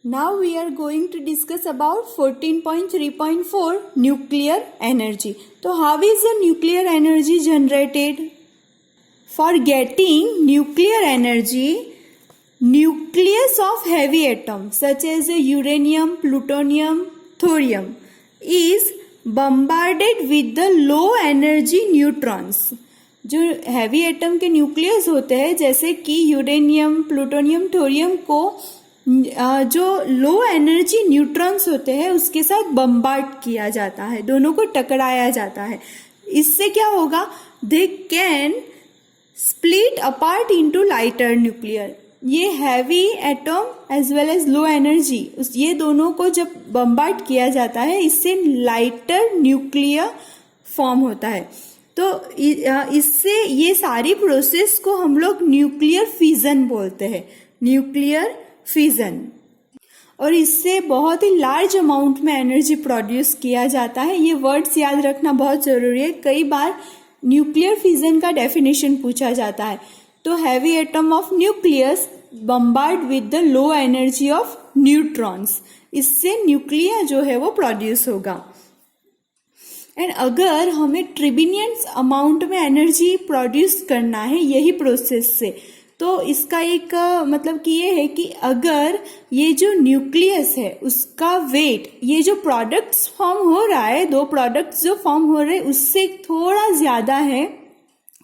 Now we are going to discuss about 14.3.4 nuclear energy. So how is the nuclear energy generated? For getting nuclear energy, nucleus of heavy atoms such as uranium, plutonium, thorium is bombarded with the low energy neutrons. जो heavy atom के nucleus होते हैं जैसे कि uranium, plutonium, thorium को जो low energy neutrons होते हैं उसके साथ बम्बार्ड किया जाता है, दोनों को टकराया जाता है. इससे क्या होगा? They can split apart into lighter nuclear. ये heavy atom as well as low energy, ये दोनों को जब बम्बार्ड किया जाता है इससे लाइटर न्यूक्लियर फॉर्म होता है. तो इससे ये सारी प्रोसेस को हम लोग न्यूक्लियर फिजन बोलते हैं, न्यूक्लियर फिजन. और इससे बहुत ही लार्ज अमाउंट में एनर्जी प्रोड्यूस किया जाता है. ये वर्ड्स याद रखना बहुत जरूरी है. कई बार न्यूक्लियर फिजन का डेफिनेशन पूछा जाता है. तो heavy atom of nucleus bombard with the low energy of neutrons, इससे न्यूक्लियर जो है वो प्रोड्यूस होगा. एंड अगर हमें ट्रिलियंस अमाउंट में एनर्जी प्रोड्यूस करना है यही प्रोसेस से, तो इसका एक मतलब कि ये है कि अगर ये जो न्यूक्लियस है उसका वेट, ये जो प्रोडक्ट्स फॉर्म हो रहा है, दो प्रोडक्ट्स जो फॉर्म हो रहे हैं उससे थोड़ा ज्यादा है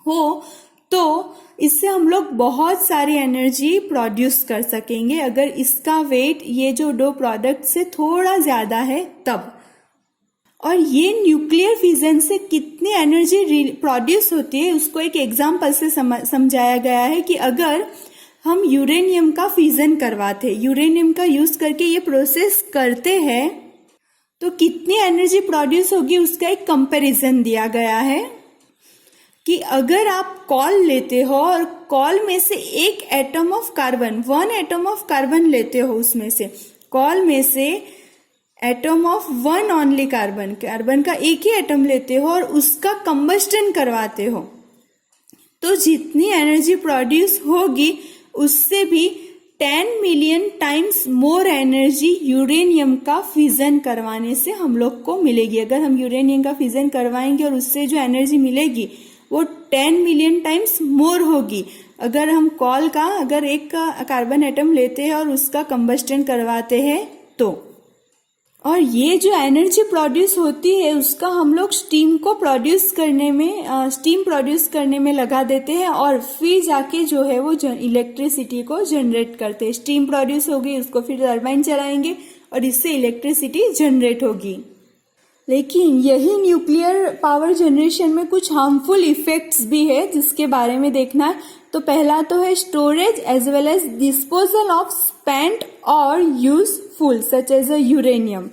हो, तो इससे हम लोग बहुत सारी एनर्जी प्रोड्यूस कर सकेंगे. अगर इसका वेट ये जो दो प्रोडक्ट से थोड़ा ज्यादा है तब. और ये न्यूक्लियर फिजन से कितनी एनर्जी प्रोड्यूस होती है उसको एक एग्जांपल से समझाया गया है कि अगर हम यूरेनियम का फिजन करवाते, यूरेनियम का यूज करके ये प्रोसेस करते हैं तो कितनी एनर्जी प्रोड्यूस होगी उसका एक कंपैरिजन दिया गया है कि अगर आप कॉल लेते हो और कॉल में से एक atom of carbon, 1 atom of carbon लेते हो, उसमें से कॉल में से atom of 1 only carbon, carbon का एक ही एटम लेते हो और उसका कंबस्टन करवाते हो, तो जितनी एनर्जी प्रोड्यूस होगी उससे भी 10 million times more energy uranium का फिजन करवाने से हम लोग को मिलेगी. अगर हम यूरेनियम का फिजन करवाएंगे और उससे जो एनर्जी मिलेगी वो 10 मिलियन टाइम्स मोर होगी. अगर हम कॉल का अगर एक कार्बन एटम लेते हैं और उसका कंबस्टन करवाते हैं तो. और ये जो एनर्जी प्रोड्यूस होती है उसका हम लोग स्टीम प्रोड्यूस करने में लगा देते हैं और फिर जाके जो है वो इलेक्ट्रिसिटी को जनरेट करते हैं. स्टीम प्रोड्यूस होगी, उसको फिर टरबाइन चलाएंगे और इससे इलेक्ट्रिसिटी जनरेट होगी. लेकिन यही न्यूक्लियर पावर जनरेशन में कुछ हार्मफुल इफेक्ट्स भी है जिसके बारे में देखना है. तो पहला तो है storage as well as disposal of spent और useful such as a uranium.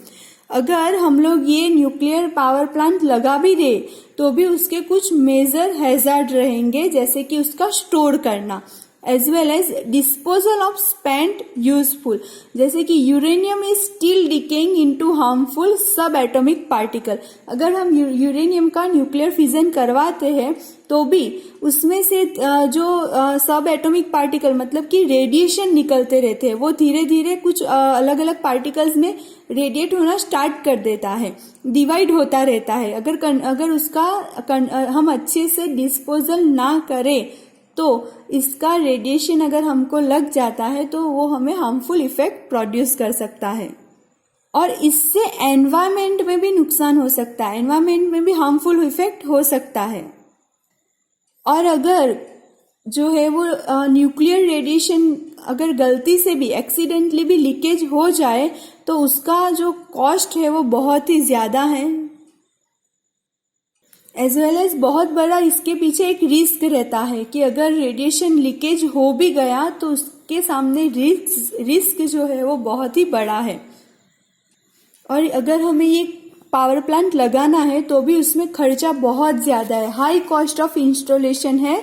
अगर हम लोग ये न्यूक्लियर पावर प्लांट लगा भी दे तो भी उसके कुछ मेजर हैजार्ड रहेंगे, जैसे कि उसका स्टोर करना as well as disposal of spent useful, जैसे कि uranium is still decaying into harmful sub atomic particle. अगर हम यूरेनियम का न्यूक्लियर फिजन करवाते हैं तो भी उसमें से जो सब एटॉमिक पार्टिकल मतलब कि रेडिएशन निकलते रहते हैं, वो धीरे धीरे कुछ अलग अलग पार्टिकल्स में रेडिएट होना स्टार्ट कर देता है, डिवाइड होता रहता है. अगर उसका हम अच्छे से डिस्पोजल ना करें तो इसका रेडिएशन अगर हमको लग जाता है तो वो हमें हार्मफुल इफेक्ट प्रोड्यूस कर सकता है. और इससे एनवायरमेंट में भी नुकसान हो सकता है, एनवायरमेंट में भी हार्मफुल इफेक्ट हो सकता है. और अगर जो है वो न्यूक्लियर रेडिएशन अगर गलती से भी एक्सीडेंटली भी लीकेज हो जाए तो उसका जो कॉस्ट है वो बहुत ही ज्यादा है. एज वेल एज बहुत बड़ा इसके पीछे एक रिस्क रहता है कि अगर रेडिएशन लीकेज हो भी गया तो उसके सामने रिस्क जो है वो बहुत ही बड़ा है. और अगर हमें ये पावर प्लांट लगाना है तो भी उसमें खर्चा बहुत ज्यादा है, हाई कॉस्ट ऑफ इंस्टॉलेशन है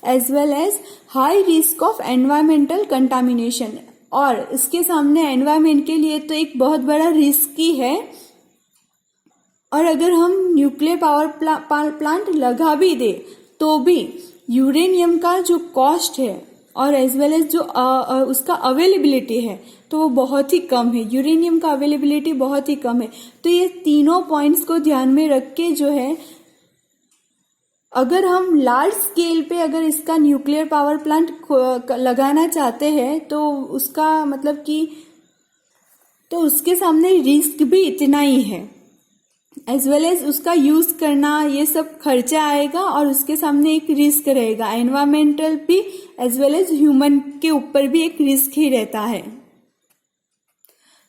as well as high risk of environmental contamination. और इसके सामने एनवायरमेंट के लिए तो एक बहुत बड़ा रिस्क ही है. और अगर हम न्यूक्लियर पावर प्लांट लगा भी दे तो भी यूरेनियम का जो कॉस्ट है और एज वेल एज जो उसका अवेलेबिलिटी है तो वो बहुत ही कम है, यूरेनियम का अवेलेबिलिटी बहुत ही कम है। तो ये तीनों पॉइंट्स को ध्यान में रख के जो है, अगर हम लार्ज स्केल पे अगर इसका न्यूक्लियर पावर प्लांट लगाना चाहते हैं तो उसका मतलब कि तो उसके सामने रिस्क भी इतना ही है, एज वेल एज उसका यूज करना ये सब खर्चा आएगा और उसके सामने एक रिस्क रहेगा, एनवायरमेंटल भी एज वेल एज ह्यूमन के ऊपर भी एक रिस्क ही रहता है।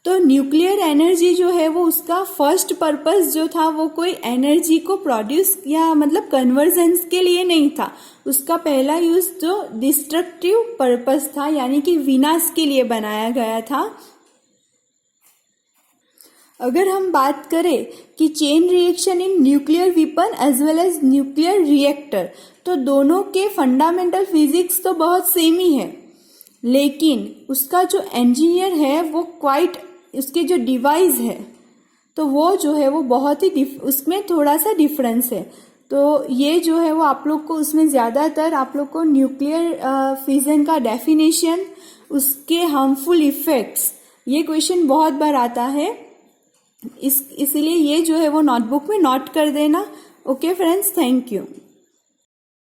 तो न्यूक्लियर एनर्जी जो है वो उसका फर्स्ट पर्पस जो था वो कोई एनर्जी को प्रोड्यूस या मतलब कन्वर्जन्स के लिए नहीं था, उसका पहला यूज जो डिस्ट्रक्टिव पर्पस था यानी कि विनाश के लिए बनाया गया था। अगर हम बात करें कि chain reaction in nuclear weapon as well as nuclear reactor, तो दोनों के फंडामेंटल फिजिक्स तो बहुत सेम ही है, लेकिन उसका जो इंजीनियर है वो क्वाइट, उसके जो डिवाइस है तो वो जो है वो बहुत ही उसमें थोड़ा सा डिफरेंस है। तो ये जो है वो आप लोग को उसमें ज़्यादातर आप लोग को न्यूक्लियर फिजन का डेफिनेशन, उसके हार्मफुल इफेक्ट्स, ये क्वेश्चन बहुत बार आता है, इसलिए ये जो है वो नोटबुक में नोट कर देना। Okay friends, thank you.